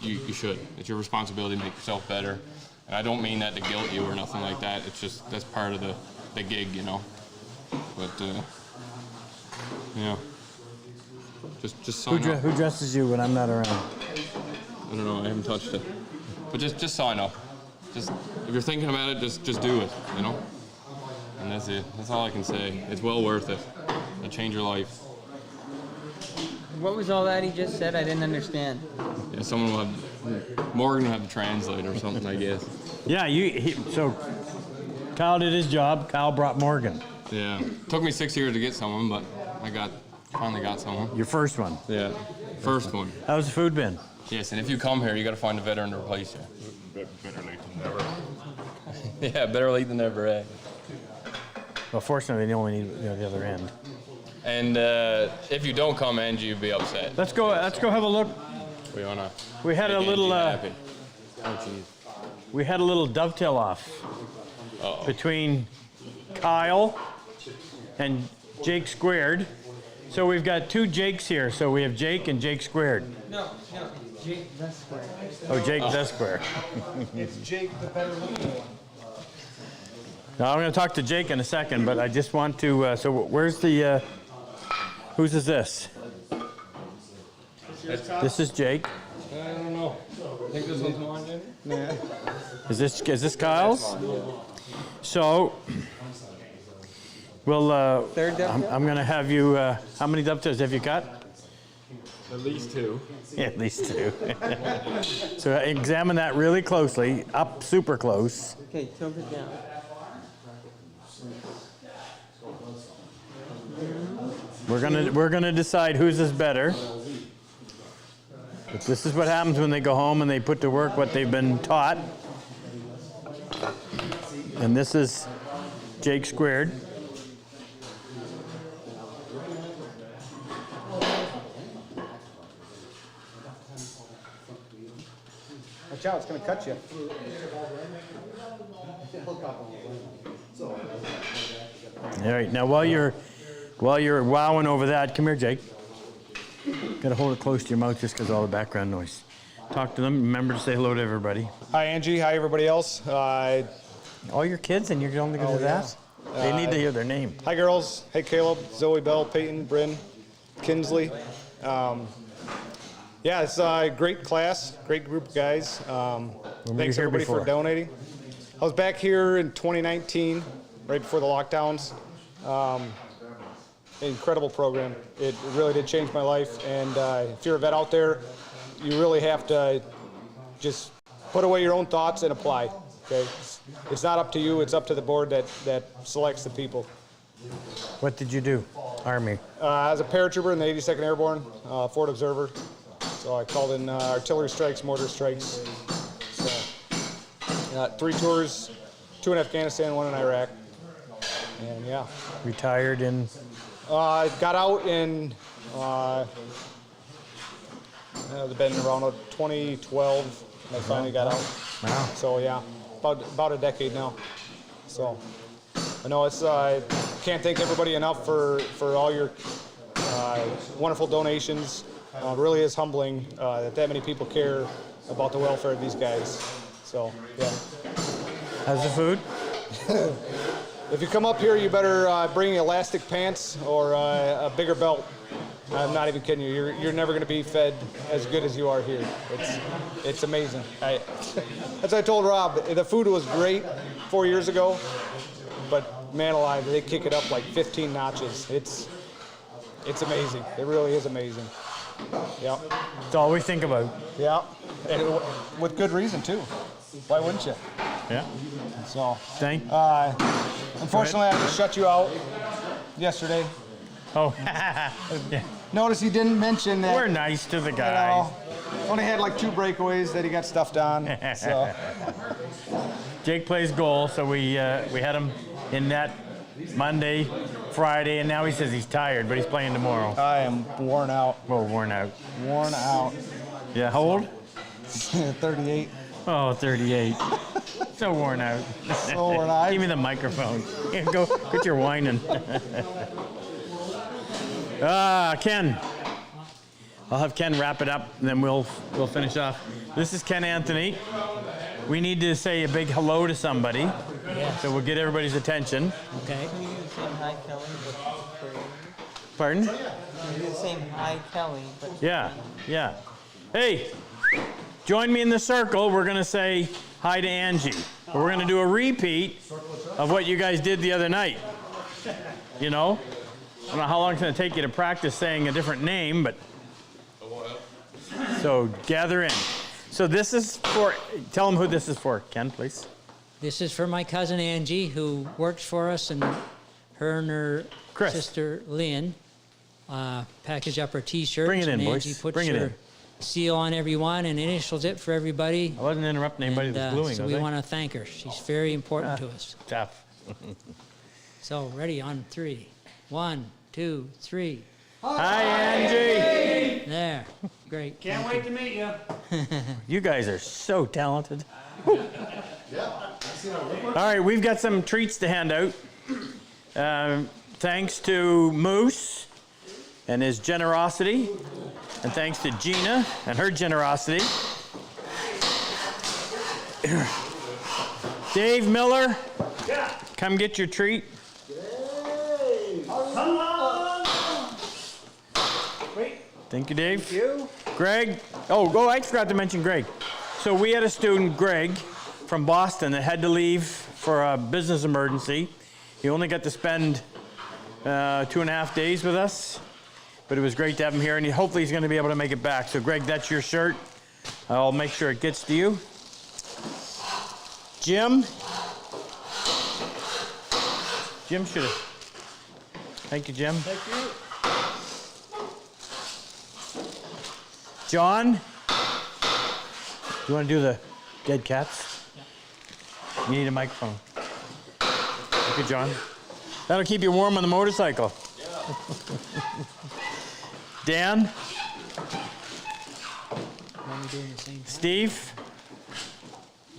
you should. It's your responsibility to make yourself better. And I don't mean that to guilt you or nothing like that. It's just that's part of the gig, you know. But yeah, just sign up.
Who dresses you when I'm not around?
I don't know. I haven't touched it. But just sign up. Just if you're thinking about it, just do it. You know. And that's it. That's all I can say. It's well worth it. It'll change your life.
What was all that he just said? I didn't understand.
Yeah, someone will have Morgan will have to translate or something, I guess.
Yeah, so Kyle did his job. Kyle brought Morgan.
Yeah, took me 6 years to get someone, but I finally got someone.
Your first one.
Yeah, first one.
How's the food been?
Yes, and if you come here, you got to find a veteran to replace you.
Better late than never.
Yeah, better late than never, eh?
Well, fortunately, they only need the other end.
And if you don't come, Angie, you'd be upset.
Let's go have a look. We had a little. We had a little dovetail off between Kyle and Jake Squared. So we've got 2 Jakes here. So we have Jake and Jake Squared.
No, Jake the Square.
Oh, Jake the Square.
It's Jake, the better looking one.
Now I'm going to talk to Jake in a second, but I just want to. So where's the? Whose is this? This is Jake.
I don't know. I think this one's mine, Jenny?
Yeah. Is this Kyle's? So, well, I'm going to have you. How many dovetails have you got?
At least 2.
Yeah, at least 2. So examine that really closely, up super close.
Okay, tilt it down.
We're gonna decide whose is better. But this is what happens when they go home and they put to work what they've been taught. And this is Jake Squared.
Watch out, it's going to cut you.
All right, now while you're wowing over that, come here, Jake. Got to hold it close to your mouth just because of all the background noise. Talk to them. Remember to say hello to everybody.
Hi, Angie. Hi, everybody else.
All your kids, and you're only going to do that? They need to hear their name.
Hi, girls. Hey, Caleb, Zoe, Bell, Peyton, Bryn, Kinsley. Yeah, it's a great class, great group of guys. Thanks, everybody, for donating. I was back here in 2019, right before the lockdowns. Incredible program. It really did change my life. And if you're a vet out there, you really have to just put away your own thoughts and apply. Okay, it's not up to you. It's up to the board that selects the people.
What did you do? Army.
I was a paratrooper in the 82nd Airborne, Fort Observer. So I called in artillery strikes, mortar strikes. So 3 tours, 2 in Afghanistan, 1 in Iraq. And yeah.
Retired in?
I got out in, it's been around 2012, and I finally got out.
Wow.
So yeah, about a decade now. So I know it's, I can't thank everybody enough for all your wonderful donations. It really is humbling that many people care about the welfare of these guys. So yeah.
How's the food?
if you come up here, you better bring elastic pants or a bigger belt. I'm not even kidding you. You're never going to be fed as good as you are here. It's amazing. As I told Rob, the food was great 4 years ago, but man alive, they kick it up like 15 notches. It's amazing. It really is amazing. Yeah.
It's all we think about.
Yeah, and with good reason too. Why wouldn't you?
Yeah.
So.
Unfortunately,
I had to shut you out yesterday.
Oh.
Notice you didn't mention that.
We're nice to the guys.
Only had like 2 breakaways that he got stuffed on. So.
Jake plays goal, so we had him in net Monday, Friday, and now he says he's tired, but he's playing tomorrow.
I am worn out.
Well, worn out.
Worn out.
Yeah, how old?
38.
Oh, 38. So worn out.
So worn out.
Give me the microphone. Go, quit your whining. Ken. I'll have Ken wrap it up, and then we'll finish off. This is Ken Anthony. We need to say a big hello to somebody.
Yes.
So we'll get everybody's attention.
Okay. Can you do the same hi, Kelly, but for
Pardon?
Can you do the same hi, Kelly, but
Yeah. Hey, join me in the circle. We're going to say hi to Angie. But we're going to do a repeat of what you guys did the other night. You know? I don't know how long it's going to take you to practice saying a different name, but... So gather in. So this is for... Tell them who this is for, Ken, please.
This is for my cousin Angie, who works for us, and her sister Lynn package up her T-shirts.
Bring it in,
and
boys.
Angie puts
Bring it
her
in.
seal on every one and initials it for everybody.
I wasn't interrupting anybody that's gluing,
so
was
we
I?
want to thank her. She's very important to us.
Tough.
So ready on 3. 1, 2, 3.
Hi, Angie.
There. Great.
Can't wait to meet you.
You guys are so talented. All right, we've got some treats to hand out. Thanks to Moose and his generosity, and thanks to Gina and her generosity. Dave Miller, come get your treat.
Come on. Wait.
Thank you, Dave.
Thank you.
Greg. Oh, I forgot to mention Greg. So we had a student, Greg, from Boston that had to leave for a business emergency. He only got to spend 2.5 days with us, but it was great to have him here, and hopefully he's going to be able to make it back. So, Greg, that's your shirt. I'll make sure it gets to you. Jim should have. Thank you, Jim.
Thank you.
John, do you want to do the dead cats? You need a microphone. Thank you, John. That'll keep you warm on the motorcycle. Dan?
Are we doing the same time?
Steve?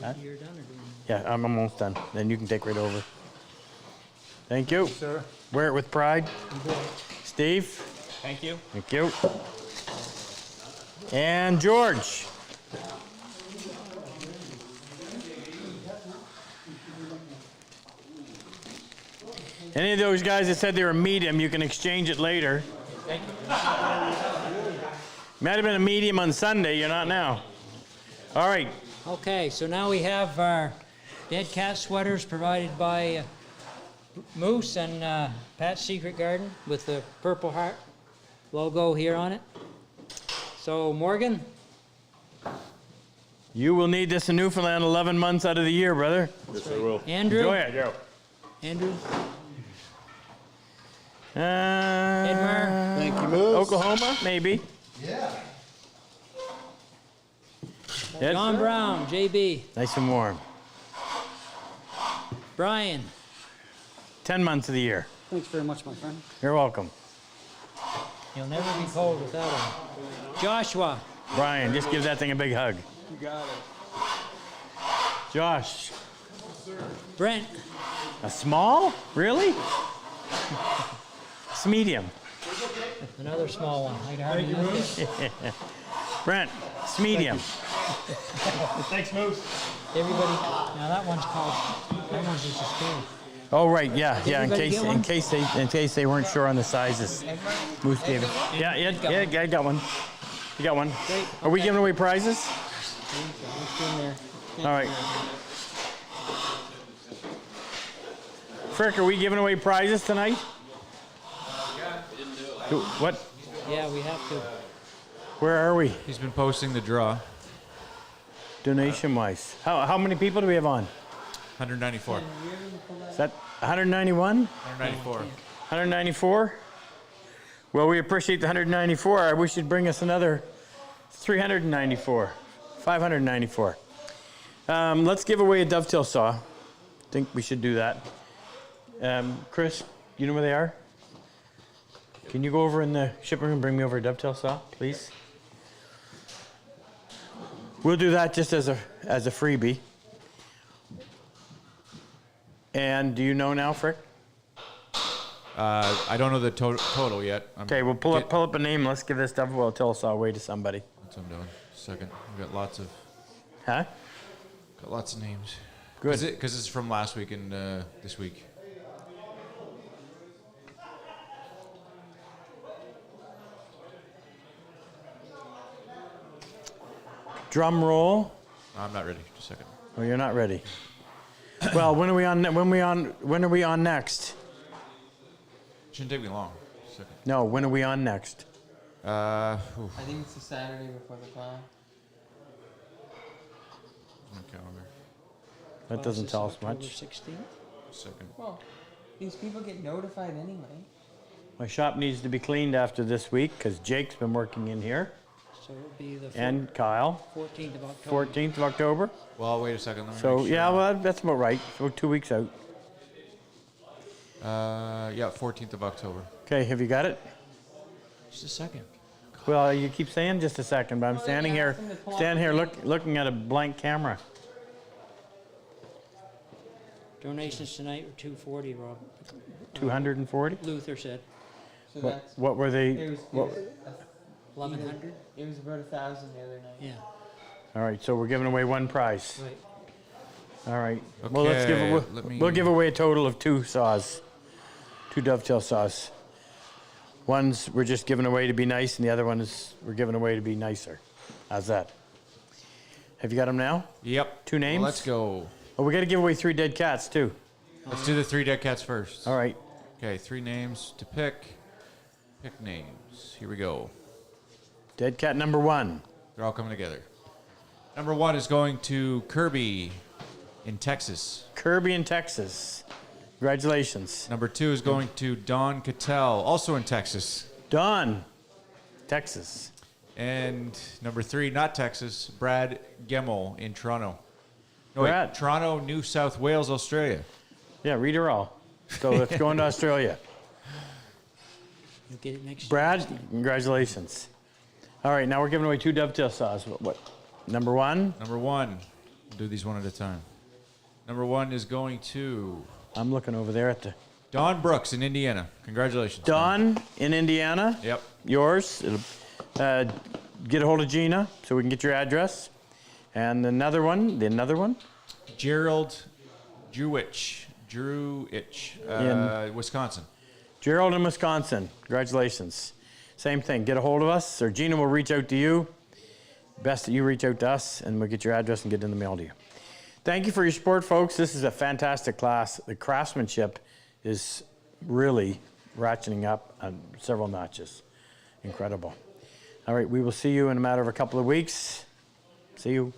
Huh?
You're done or doing
Yeah, I'm almost done. Then you can take right over. Thank you.
Sir.
Wear it with pride. Steve?
Thank you.
Thank you. And George. Any of those guys that said they were medium, you can exchange it later.
Thank you.
Might have been a medium on Sunday, you're not now. All right.
Okay, so now we have our dead cat sweaters provided by Moose and Pat's Secret Garden with the Purple Heart logo here on it. So, Morgan?
You will need this in Newfoundland 11 months out of the year, brother.
Yes, I will.
Andrew?
Enjoy it, Joe.
Andrew?
Edmer?
Thank you, Moose.
Oklahoma, maybe.
Yeah.
Ed?
John Brown, JB.
Nice and warm.
Brian?
10 months of the year.
Thanks very much, my friend.
You're welcome.
You'll never be cold without him. Joshua?
Brian, just give that thing a big hug.
You got it.
Josh.
Brent?
A small? Really? It's medium.
Another small one. I'd hardly lift it.
Brent, it's medium.
Thanks, Moose.
Everybody, now that one's just a spoon.
Oh, right, yeah. In
everybody
case
get one?
in case they weren't sure on the sizes. Moose gave it. Yeah, I got one. You got one.
Great,
Are we
okay.
giving away prizes?
It's in there.
All right. Frick, are we giving away prizes tonight? What?
Yeah, we have to.
Where are we?
He's been posting the draw.
Donation-wise. How many people do we have on?
194.
Is that 191?
194.
194? Well, we appreciate the 194. I wish you'd bring us another 394. 594. Let's give away a dovetail saw. I think we should do that. Chris, you know where they are? Can you go over in the shipping room and bring me over a dovetail saw, please? We'll do that just as a freebie. And do you know now, Frick?
I don't know the total yet.
Okay, we'll pull up a name. Let's give this dovetail saw away to somebody.
That's what I'm doing. Second. We've got lots of.
Huh?
Got lots of names.
Good.
Because it's from last week and this week.
Drum roll.
I'm not ready. Just a second.
Oh, you're not ready. Well, when are we on? When are we on next?
Shouldn't take me long. Just a second.
No, when are we on next?
I think it's the Saturday before the class.
My calendar.
That doesn't tell us
October
much.
16th?
Second.
Well, these people get notified anyway.
My shop needs to be cleaned after this week because Jake's been working in here.
So it'll be the
And Kyle.
14th of October.
14th of October.
Well, wait a second. Let me
So
make sure.
yeah, well that's about right. So 2 weeks out.
Yeah, 14th of October.
Okay, have you got it?
Just a second.
Well, you keep saying just a second, but I'm standing
yeah,
here,
ask them to pull up the
looking at a blank camera.
Donations tonight were $240, Rob.
240.
Luther said.
So
What were they?
It was,
What,
1,100?
It was about 1,000 the other night.
Yeah.
all right, so we're giving away one prize.
Right.
All right. Well, let's give
Okay, let me-
we'll give away a total of 2 saws, 2 dovetail saws. One's we're just giving away to be nice, and the other one is we're giving away to be nicer. How's that? Have you got them now?
Yep.
2 names.
Well, let's go.
Oh, we got to give away 3 dead cats too.
Let's do the 3 dead cats first.
All right.
Okay, 3 names to pick. Pick names. Here we go.
Dead cat number 1.
They're all coming together. Number 1 is going to Kirby in Texas.
Kirby in Texas. Congratulations.
Number 2 is going to Don Cattell, also in Texas.
Don, Texas.
And number 3, not Texas, Brad Gemmell in Toronto. No,
Brad.
wait, Toronto, New South Wales, Australia.
Yeah, read her all. So let's go into Australia.
You'll get it next
Brad,
year.
congratulations. All right, now we're giving away 2 dovetail saws. What? Number 1?
Number 1. We'll do these one at a time. Number 1 is going to
I'm looking over there at the
Don Brooks in Indiana. Congratulations.
Don in Indiana.
Yep.
Yours. Get a hold of Gina so we can get your address. And another one.
Gerald Drewich, Wisconsin.
Gerald in Wisconsin. Congratulations. Same thing. Get a hold of us, or Gina will reach out to you. Best that you reach out to us, and we'll get your address and get it in the mail to you. Thank you for your support, folks. This is a fantastic class. The craftsmanship is really ratcheting up on several notches. Incredible. All right, we will see you in a matter of a couple of weeks. See you.